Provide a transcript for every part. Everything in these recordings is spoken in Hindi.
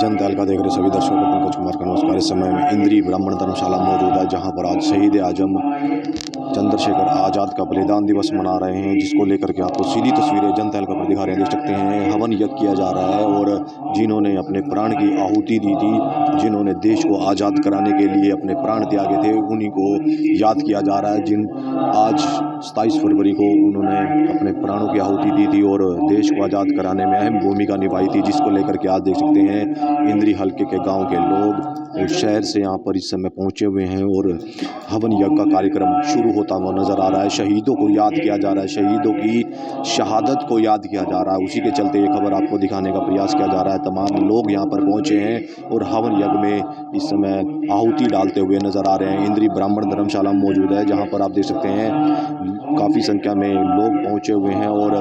जनताल का देख रहे सभी दर्शकों को पंकज कुमार का नमस्कार। इस समय में इंद्री ब्राह्मण धर्मशाला मौजूद है, जहां पर आज शहीद आजम चंद्रशेखर आज़ाद का बलिदान दिवस मना रहे हैं, जिसको लेकर के आपको सीधी तस्वीरें जनताल का पर दिखा रहे हैं। देख सकते हैं हवन यज्ञ किया जा रहा है और जिन्होंने अपने प्राण की आहुति दी थी, जिन्होंने देश को आज़ाद कराने के लिए अपने प्राण त्यागे थे, उन्हीं को याद किया जा रहा है। जिन आज 27 फरवरी को उन्होंने अपने प्राणों की आहुति दी थी और देश को आज़ाद कराने में अहम भूमिका निभाई थी, जिसको लेकर के आज देख सकते हैं इंद्री हल्के के गांव के लोग शहर से यहाँ पर इस समय पहुंचे हुए हैं और हवन यज्ञ का कार्यक्रम शुरू होता हुआ नजर आ रहा है। शहीदों को याद किया जा रहा है, शहीदों की शहादत को याद किया जा रहा है। उसी के चलते ये खबर आपको दिखाने का प्रयास किया जा रहा है। तमाम लोग यहाँ पर पहुंचे हैं और हवन यज्ञ में इस समय आहुति डालते हुए नजर आ रहे हैं। इंद्री ब्राह्मण धर्मशाला मौजूद है, जहाँ पर आप देख सकते हैं काफ़ी संख्या में लोग पहुंचे हुए हैं और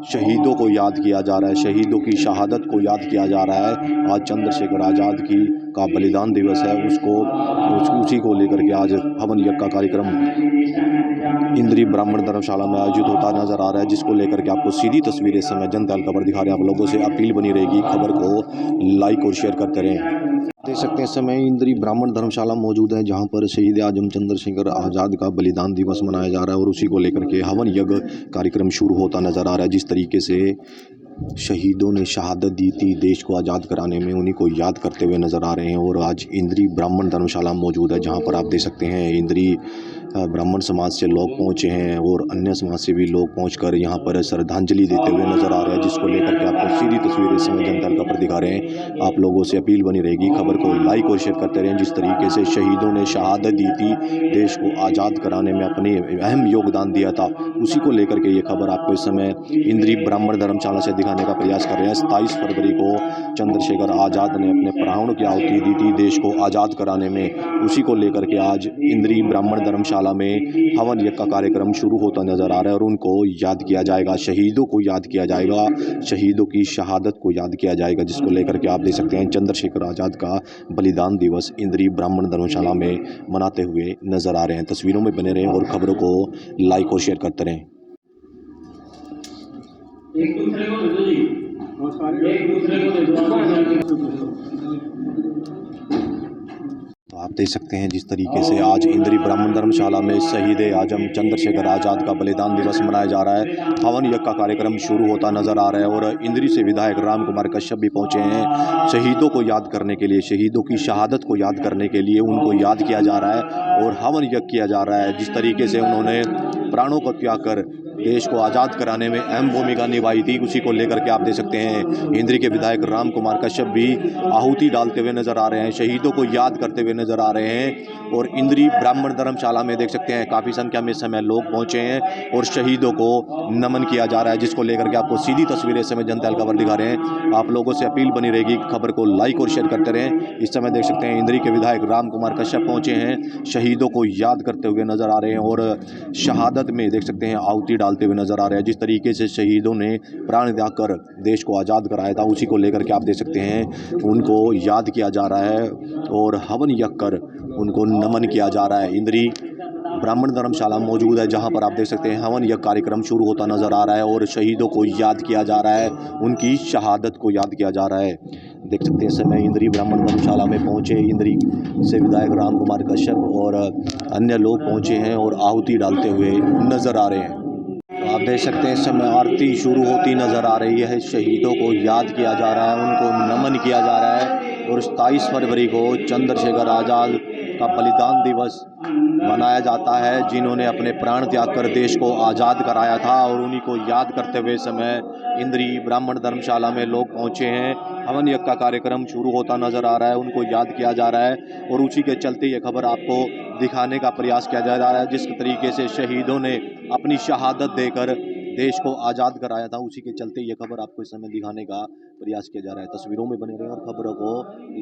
शहीदों को याद किया जा रहा है, शहीदों की शहादत को याद किया जा रहा है। आज चंद्रशेखर आज़ाद की का बलिदान दिवस है, उसी को लेकर के आज हवन यज्ञ का कार्यक्रम इंद्री ब्राह्मण धर्मशाला में आयोजित होता नजर आ रहा है, जिसको लेकर के आपको सीधी तस्वीरें इस समय जनताल खबर दिखा रहे हैं। आप लोगों से अपील बनी रहेगी, खबर को लाइक और शेयर करते रहें। देख सकते हैं इस समय इंद्री ब्राह्मण धर्मशाला मौजूद है, जहां पर शहीद आजम चंद्रशेखर आज़ाद का बलिदान दिवस मनाया जा रहा है और उसी को लेकर के हवन यज्ञ कार्यक्रम शुरू होता नजर आ रहा है। जिस तरीके से शहीदों ने शहादत दी थी देश को आज़ाद कराने में, उन्हीं को याद करते हुए नज़र आ रहे हैं। और आज इंद्री ब्राह्मण धर्मशाला मौजूद है, जहां पर आप देख सकते हैं इंद्री ब्राह्मण समाज से लोग पहुंचे हैं और अन्य समाज से भी लोग पहुंचकर यहां पर श्रद्धांजलि देते हुए नज़र आ रहे हैं, जिसको लेकर के आपको सीधी तस्वीरें इस समय जनताल का पर दिखा रहे हैं। आप लोगों से अपील बनी रहेगी, खबर को लाइक और शेयर करते रहें। जिस तरीके से शहीदों ने शहादत दी थी, देश को आज़ाद कराने में अपने अहम योगदान दिया था, उसी को लेकर के ये खबर आपको इस समय इंद्री ब्राह्मण धर्मशाला से दिखाने का प्रयास कर रहे हैं। 27 फरवरी को चंद्रशेखर आज़ाद ने अपने प्राणों की आहुति दी थी देश को आज़ाद कराने में, उसी को लेकर के आज इंद्री ब्राह्मण धर्मशाला में हवन यज्ञ का कार्यक्रम शुरू होता नजर आ रहा है और उनको याद किया जाएगा, शहीदों को याद किया जाएगा, शहीदों की शहादत को याद किया जाएगा, जिसको लेकर के आप देख सकते हैं चंद्रशेखर आज़ाद का बलिदान दिवस इंद्री ब्राह्मण धर्मशाला में मनाते हुए नजर आ रहे हैं। तस्वीरों में बने रहें और खबरों को लाइक और शेयर करते रहें। एक दूसरे को दे दो जी, एक दूसरे को दे दो। तो आप देख सकते हैं जिस तरीके से आज इंद्री ब्राह्मण धर्मशाला में शहीद आजम चंद्रशेखर आज़ाद का बलिदान दिवस मनाया जा रहा है। हवन यज्ञ का कार्यक्रम शुरू होता नजर आ रहा है और इंद्री से विधायक राम कुमार कश्यप भी पहुंचे हैं शहीदों को याद करने के लिए, शहीदों की शहादत को याद करने के लिए उनको याद किया जा रहा है और हवन यज्ञ किया जा रहा है। जिस तरीके से उन्होंने प्राणों को त्याग कर देश को आज़ाद कराने में अहम भूमिका निभाई थी, उसी को लेकर के आप देख सकते हैं इंद्री के विधायक राम कुमार कश्यप भी आहुति डालते हुए नजर आ रहे हैं, शहीदों को याद करते हुए नजर आ रहे हैं। और इंद्री ब्राह्मण धर्मशाला में देख सकते हैं काफ़ी संख्या में समय लोग पहुंचे हैं और शहीदों को नमन किया जा रहा है, जिसको लेकर के आपको सीधी तस्वीरें इस समय जनताल खबर दिखा रहे हैं। आप लोगों से अपील बनी रहेगी, खबर को लाइक और शेयर करते रहें। इस समय देख सकते हैं इंद्री के विधायक राम कुमार कश्यप पहुंचे हैं, शहीदों को याद करते हुए नजर आ रहे हैं और शहादत में देख सकते हैं आहुति डालते हुए नजर आ रहे हैं। जिस तरीके से शहीदों ने प्राण त्याग कर देश को आज़ाद कराया था, उसी को लेकर के आप देख सकते हैं उनको याद किया जा रहा है और हवन यज्ञ कर उनको नमन किया जा रहा है। इंद्री ब्राह्मण धर्मशाला मौजूद है, जहां पर आप देख सकते हैं हवन यज्ञ कार्यक्रम शुरू होता नजर आ रहा है और शहीदों को याद किया जा रहा है, उनकी शहादत को याद किया जा रहा है। देख सकते हैं इस समय इंद्री ब्राह्मण धर्मशाला में पहुंचे इंद्री से विधायक राम कुमार कश्यप और अन्य लोग पहुंचे हैं और आहुति डालते हुए नजर आ रहे हैं। तो आप देख सकते हैं इस समय आरती शुरू होती नजर आ रही है, शहीदों को याद किया जा रहा है, उनको नमन किया जा रहा है और 27 फरवरी को चंद्रशेखर आज़ाद का बलिदान दिवस मनाया जाता है, जिन्होंने अपने प्राण त्याग कर देश को आज़ाद कराया था और उन्हीं को याद करते हुए समय इंद्री ब्राह्मण धर्मशाला में लोग पहुंचे हैं। हवन यज्ञ का कार्यक्रम शुरू होता नजर आ रहा है, उनको याद किया जा रहा है और उसी के चलते ये खबर आपको दिखाने का प्रयास किया जा रहा है। जिस तरीके से शहीदों ने अपनी शहादत देकर देश को आज़ाद कराया था, उसी के चलते ये खबर आपको इस समय दिखाने का प्रयास किया जा रहा है। तस्वीरों में बने रहें और खबरों को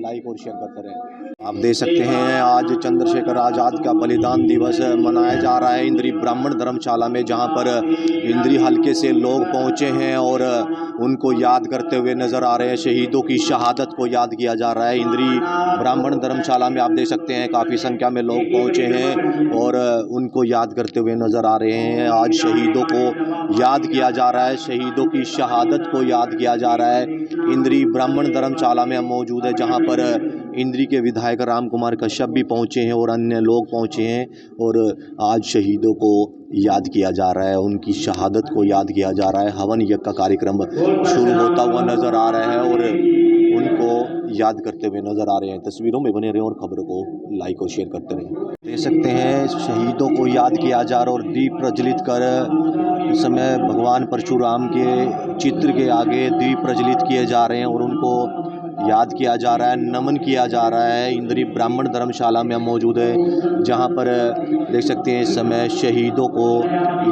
लाइक और शेयर करते रहें। आप देख सकते हैं आज चंद्रशेखर आज़ाद का बलिदान दिवस मनाया जा रहा है इंद्री ब्राह्मण धर्मशाला में, जहां पर इंद्री हल्के से लोग पहुंचे हैं और उनको याद करते हुए नजर आ रहे हैं, शहीदों की शहादत को याद किया जा रहा है। इंद्री ब्राह्मण धर्मशाला में आप देख सकते हैं काफ़ी संख्या में लोग पहुंचे हैं और उनको याद करते हुए नजर आ रहे हैं। आज शहीदों को याद किया जा रहा है, शहीदों की शहादत को याद किया जा रहा है, इंद्री ब्राह्मण धर्मशाला में हम मौजूद है, जहां पर इंद्री के विधायक राम कुमार कश्यप भी पहुंचे हैं और अन्य लोग पहुंचे हैं। और आज शहीदों को याद किया जा रहा है, उनकी शहादत को याद किया जा रहा है। हवन यज्ञ का कार्यक्रम शुरू होता हुआ नज़र आ रहा है और उनको याद करते हुए नज़र आ रहे हैं। तस्वीरों में बने रहें और खबरों को लाइक और शेयर करते रहें। देख सकते हैं शहीदों को याद किया जा रहा है और दीप प्रज्वलित कर इस समय भगवान परशुराम के चित्र के आगे दीप प्रज्वलित किए जा रहे हैं और उनको याद किया जा रहा है, नमन किया जा रहा है। इंद्री ब्राह्मण धर्मशाला में हम मौजूद है, जहां पर देख सकते हैं इस समय शहीदों को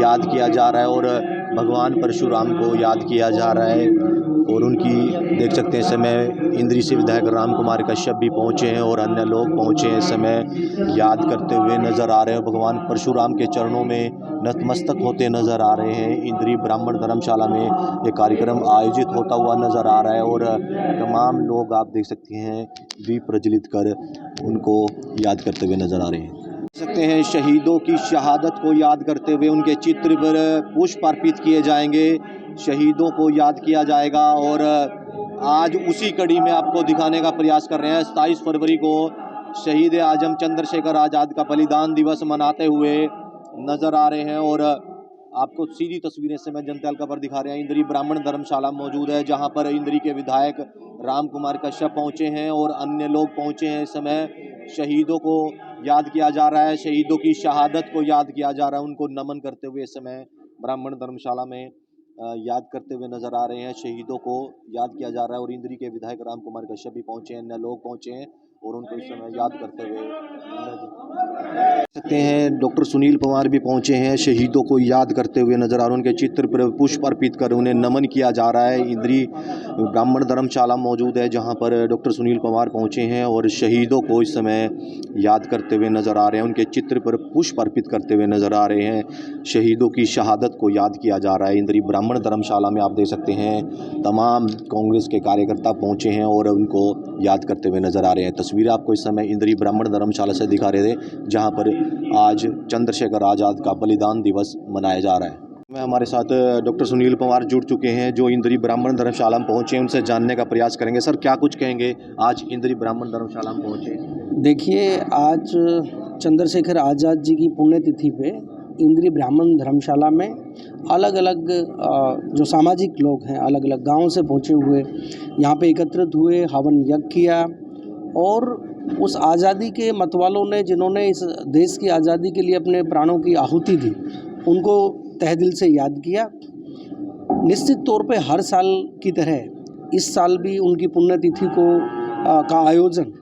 याद किया जा रहा है और भगवान परशुराम को याद किया जा रहा है। और उनकी देख सकते हैं इस समय इंद्री से विधायक राम कुमार कश्यप भी पहुंचे हैं और अन्य लोग पहुंचे हैं, इस समय याद करते हुए नज़र आ रहे हैं। भगवान परशुराम के चरणों में नतमस्तक होते नज़र आ रहे हैं। इंद्री ब्राह्मण धर्मशाला में ये कार्यक्रम आयोजित होता हुआ नज़र आ रहा है और तमाम लोग आप देख सकते हैं दीप प्रज्वलित कर उनको याद करते हुए नज़र आ रहे हैं। देख सकते हैं शहीदों की शहादत को याद करते हुए उनके चित्र पर पुष्प अर्पित किए जाएंगे, शहीदों को याद किया जाएगा। और आज उसी कड़ी में आपको दिखाने का प्रयास कर रहे हैं। 27 फरवरी को शहीद आजम चंद्रशेखर आज़ाद का बलिदान दिवस मनाते हुए नज़र आ रहे हैं और आपको सीधी तस्वीरें से मैं जनता हल्का पर दिखा रहे हैं। इंद्री ब्राह्मण धर्मशाला मौजूद है, जहां पर इंद्री के विधायक राम कुमार कश्यप पहुंचे हैं और अन्य लोग पहुंचे हैं। इस समय शहीदों को याद किया जा रहा है, शहीदों की शहादत को याद किया जा रहा है, उनको नमन करते हुए इस समय ब्राह्मण धर्मशाला में याद करते हुए नज़र आ रहे हैं। शहीदों को याद किया जा रहा है और इंद्री के विधायक राम कुमार कश्यप भी पहुंचे हैं, अन्य लोग पहुंचे हैं और उनको इस समय याद करते हुए सकते हैं। डॉक्टर सुनील पवार भी पहुंचे हैं, शहीदों को याद करते हुए नजर आ रहे हैं। उनके चित्र पर पुष्प अर्पित कर उन्हें नमन किया जा रहा है। इंद्री ब्राह्मण धर्मशाला मौजूद है, जहां पर डॉक्टर सुनील पवार पहुंचे हैं और शहीदों को इस समय याद करते हुए नजर आ रहे हैं। उनके चित्र पर पुष्प अर्पित करते हुए नजर आ रहे हैं। शहीदों की शहादत को याद किया जा रहा है। इंद्री ब्राह्मण धर्मशाला में आप देख सकते हैं तमाम कांग्रेस के कार्यकर्ता पहुंचे हैं और उनको याद करते हुए नजर आ रहे हैं। तस्वीरें आपको इस समय इंद्री ब्राह्मण धर्मशाला से दिखा रहे थे, जहां पर आज चंद्रशेखर आज़ाद का बलिदान दिवस मनाया जा रहा है। मैं हमारे साथ डॉक्टर सुनील पवार जुड़ चुके हैं, जो इंद्री ब्राह्मण धर्मशाला में पहुंचे हैं। उनसे जानने का प्रयास करेंगे। सर, क्या कुछ कहेंगे, आज इंद्री ब्राह्मण धर्मशाला में पहुंचे? देखिए, आज चंद्रशेखर आज़ाद जी की पुण्यतिथि पे इंद्री ब्राह्मण धर्मशाला में अलग अलग जो सामाजिक लोग हैं अलग अलग गाँव से पहुँचे हुए यहाँ पे एकत्रित हुए, हवन यज्ञ किया और उस आज़ादी के मतवालों ने जिन्होंने इस देश की आज़ादी के लिए अपने प्राणों की आहुति दी, उनको तहे दिल से याद किया। निश्चित तौर पे हर साल की तरह इस साल भी उनकी पुण्यतिथि का आयोजन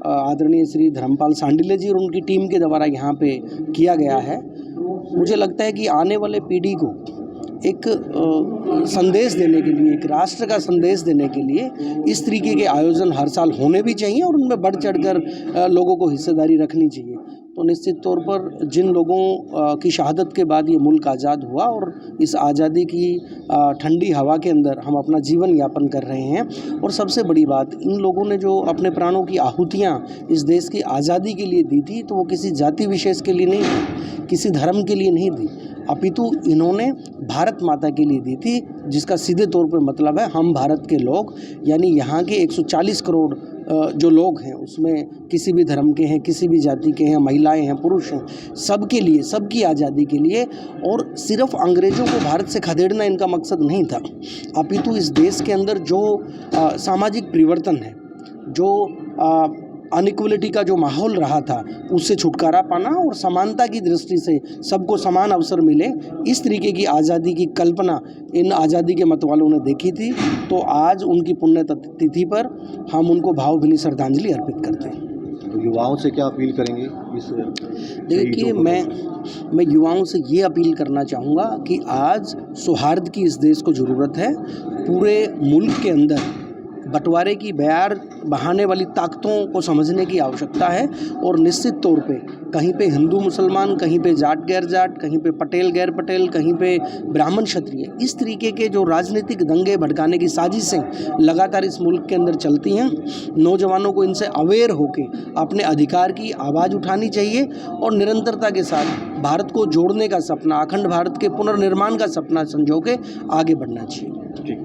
आदरणीय श्री धर्मपाल सांडिल्य जी और उनकी टीम के द्वारा यहाँ पे किया गया है। मुझे लगता है कि आने वाले पीढ़ी को एक संदेश देने के लिए, एक राष्ट्र का संदेश देने के लिए इस तरीके के आयोजन हर साल होने भी चाहिए और उनमें बढ़ चढ़कर लोगों को हिस्सेदारी रखनी चाहिए। तो निश्चित तौर पर जिन लोगों की शहादत के बाद ये मुल्क आज़ाद हुआ और इस आज़ादी की ठंडी हवा के अंदर हम अपना जीवन यापन कर रहे हैं, और सबसे बड़ी बात, इन लोगों ने जो अपने प्राणों की आहुतियाँ इस देश की आज़ादी के लिए दी थी, तो वो किसी जाति विशेष के लिए नहीं दी, किसी धर्म के लिए नहीं दी, अपितु इन्होंने भारत माता के लिए दी थी, जिसका सीधे तौर पर मतलब है हम भारत के लोग, यानी यहाँ के 140 करोड़ जो लोग हैं उसमें किसी भी धर्म के हैं, किसी भी जाति के हैं, महिलाएं हैं, पुरुष हैं, सबके लिए, सबकी आज़ादी के लिए। और सिर्फ अंग्रेज़ों को भारत से खदेड़ना इनका मकसद नहीं था, अपितु इस देश के अंदर जो सामाजिक परिवर्तन है, जो अनइक्वलिटी का जो माहौल रहा था, उससे छुटकारा पाना और समानता की दृष्टि से सबको समान अवसर मिले, इस तरीके की आज़ादी की कल्पना इन आज़ादी के मतवालों ने देखी थी। तो आज उनकी पुण्यतिथि पर हम उनको भावभीनी श्रद्धांजलि अर्पित करते हैं। तो युवाओं से क्या अपील करेंगे? देखिए, मैं युवाओं से ये अपील करना चाहूँगा कि आज सौहार्द की इस देश को ज़रूरत है। पूरे मुल्क के अंदर बंटवारे की बयार बहाने वाली ताकतों को समझने की आवश्यकता है और निश्चित तौर पे कहीं पे हिंदू मुसलमान, कहीं पे जाट गैर जाट, कहीं पे पटेल गैर पटेल, कहीं पे ब्राह्मण क्षत्रिय, इस तरीके के जो राजनीतिक दंगे भड़काने की साजिशें लगातार इस मुल्क के अंदर चलती हैं, नौजवानों को इनसे अवेयर होकर अपने अधिकार की आवाज़ उठानी चाहिए और निरंतरता के साथ भारत को जोड़ने का सपना, अखंड भारत के पुनर्निर्माण का सपना संजो के आगे बढ़ना चाहिए।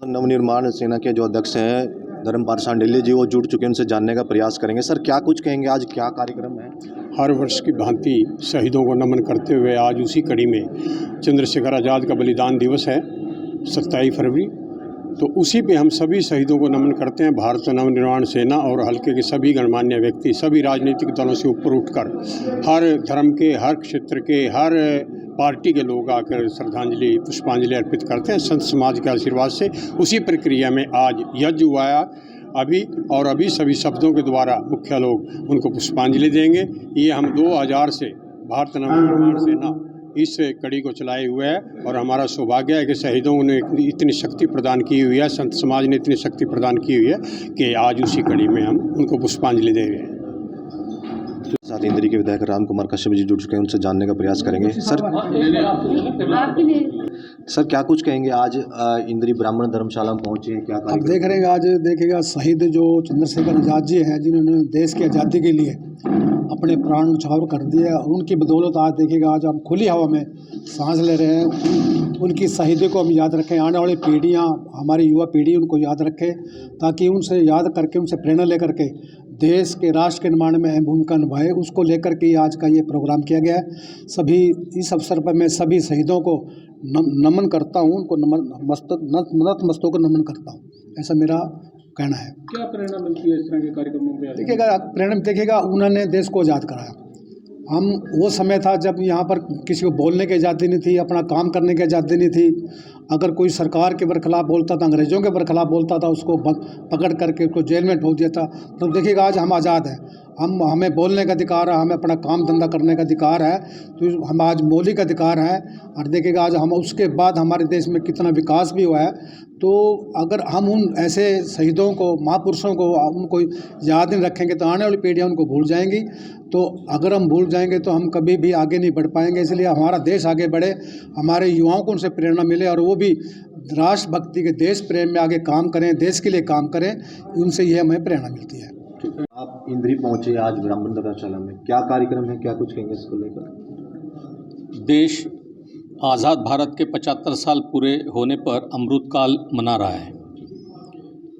नवनिर्माण सेना के जो अध्यक्ष हैं धर्मपाल शांडिल्य जी, वो जुड़ चुके हैं, उनसे जानने का प्रयास करेंगे। सर, क्या कुछ कहेंगे, आज क्या कार्यक्रम है? हर वर्ष की भांति शहीदों को नमन करते हुए आज उसी कड़ी में चंद्रशेखर आज़ाद का बलिदान दिवस है 27 फरवरी, तो उसी पे हम सभी शहीदों को नमन करते हैं। भारत नवनिर्माण सेना और हल्के के सभी गणमान्य व्यक्ति, सभी राजनीतिक दलों से ऊपर उठकर हर धर्म के, हर क्षेत्र के, हर पार्टी के लोग आकर श्रद्धांजलि, पुष्पांजलि अर्पित करते हैं संत समाज के आशीर्वाद से। उसी प्रक्रिया में आज यज्ञ हुआ अभी सभी शब्दों के द्वारा मुख्य लोग उनको पुष्पांजलि देंगे। ये हम 2000 से भारत नवनिर्माण सेना इस कड़ी को चलाए हुए है और हमारा सौभाग्य है कि शहीदों ने इतनी शक्ति प्रदान की हुई है, संत समाज ने इतनी शक्ति प्रदान की हुई है कि आज उसी कड़ी में हम उनको पुष्पांजलि दे रहे हैं। साथ इंद्री के विधायक राम कुमार कश्यप जी जुड़ चुके हैं, उनसे जानने का प्रयास करेंगे। सर, क्या कुछ कहेंगे, आज इंद्री ब्राह्मण धर्मशाला में पहुंचे हैं, क्या आप देख रहे हैं आज देखिएगा शहीद जो चंद्रशेखर आज़ाद जी हैं, जिन्होंने देश की आज़ादी के लिए अपने प्राण उछावर कर दिए, और उनकी बदौलत आज देखिएगा आज हम खुली हवा में सांस ले रहे हैं। उनकी शहीदी को हम याद रखें, आने वाली पीढ़ियाँ, हमारी युवा पीढ़ी उनको याद रखे, ताकि उनसे याद करके, उनसे प्रेरणा लेकर के देश के राष्ट्र के निर्माण में अहम भूमिका निभाए। उसको लेकर के आज का ये प्रोग्राम किया गया है। सभी इस अवसर पर मैं सभी शहीदों को नमन करता हूँ, उनको नतमस्तकों को नमन करता हूँ, ऐसा मेरा कहना है। क्या प्रेरणा मिलती है इस तरह के कार्यक्रमों में? देखिएगा प्रेरणा देखिएगा, उन्होंने देश को आज़ाद कराया। हम वो समय था जब यहाँ पर किसी को बोलने की आज़ादी नहीं थी, अपना काम करने की आज़ादी नहीं थी। अगर कोई सरकार के बरखिलाफ़ बोलता था, अंग्रेज़ों के बरखिलाफ़ बोलता था, उसको पकड़ करके उसको जेल में ठोक दिया था। तो देखिएगा आज हम आज़ाद हैं, हमें बोलने का अधिकार है, हमें अपना काम धंधा करने का अधिकार है, तो हम आज मौलिक अधिकार हैं। और देखिएगा आज हम उसके बाद हमारे देश में कितना विकास भी हुआ है। तो अगर हम उन ऐसे शहीदों को, महापुरुषों को, उनको याद नहीं रखेंगे तो आने वाली पीढ़ियाँ उनको भूल जाएंगी। तो अगर हम भूल जाएंगे तो हम कभी भी आगे नहीं बढ़ पाएंगे। इसलिए हमारा देश आगे बढ़े, हमारे युवाओं को उनसे प्रेरणा मिले और वो भी राष्ट्रभक्ति के, देश प्रेम में आगे काम करें, देश के लिए काम करें, उनसे ये हमें प्रेरणा मिलती है। आप इंद्री पहुंचे आज ब्राह्मण धर्मशाला में, क्या कार्यक्रम है, क्या कुछ कहेंगे इसको लेकर? देश आज़ाद भारत के 75 साल पूरे होने पर अमृतकाल मना रहा है।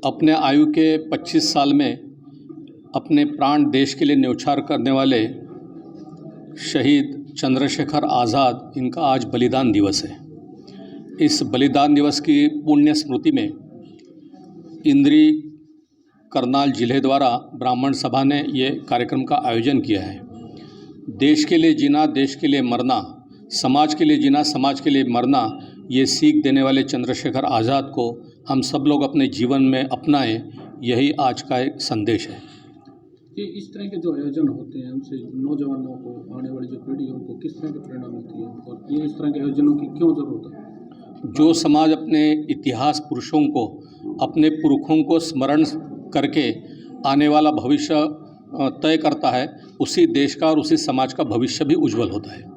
अपने आयु के 25 साल में अपने प्राण देश के लिए न्यौछावर करने वाले शहीद चंद्रशेखर आज़ाद, इनका आज बलिदान दिवस है। इस बलिदान दिवस की पुण्य स्मृति में इंद्री करनाल जिले द्वारा ब्राह्मण सभा ने ये कार्यक्रम का आयोजन किया है। देश के लिए जीना, देश के लिए मरना, समाज के लिए जीना, समाज के लिए मरना, ये सीख देने वाले चंद्रशेखर आज़ाद को हम सब लोग अपने जीवन में अपनाएं, यही आज का एक संदेश है। ये इस तरह के जो आयोजन होते हैं, उनसे नौजवानों को, आने वाली जो पीढ़ी है, उनको किस तरह की प्रेरणा मिलती है और ये इस तरह के आयोजनों की क्यों ज़रूरत है? जो समाज अपने इतिहास पुरुषों को, अपने पुरखों को स्मरण करके आने वाला भविष्य तय करता है, उसी देश का और उसी समाज का भविष्य भी उज्जवल होता है।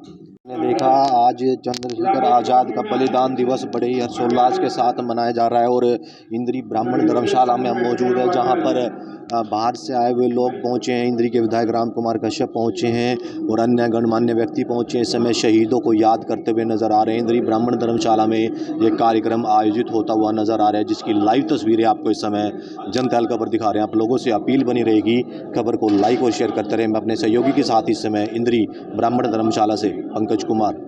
ने देखा आज चंद्रशेखर आज़ाद का बलिदान दिवस बड़े ही हर्षोल्लास के साथ मनाया जा रहा है और इंद्री ब्राह्मण धर्मशाला में हम मौजूद है, जहां पर बाहर से आए हुए लोग पहुंचे हैं। इंद्री के विधायक राम कुमार कश्यप पहुंचे हैं और अन्य गणमान्य व्यक्ति पहुंचे हैं। इस समय शहीदों को याद करते हुए नजर आ रहे हैं। इंद्री ब्राह्मण धर्मशाला में ये कार्यक्रम आयोजित होता हुआ नजर आ रहा है, जिसकी लाइव तस्वीरें आपको इस समय जनता खबर दिखा रहे हैं। आप लोगों से अपील बनी रहेगी, खबर को लाइक और शेयर करते रहें। मैं अपने सहयोगी के साथ इस समय इंद्री ब्राह्मण धर्मशाला से पंकज कुमार।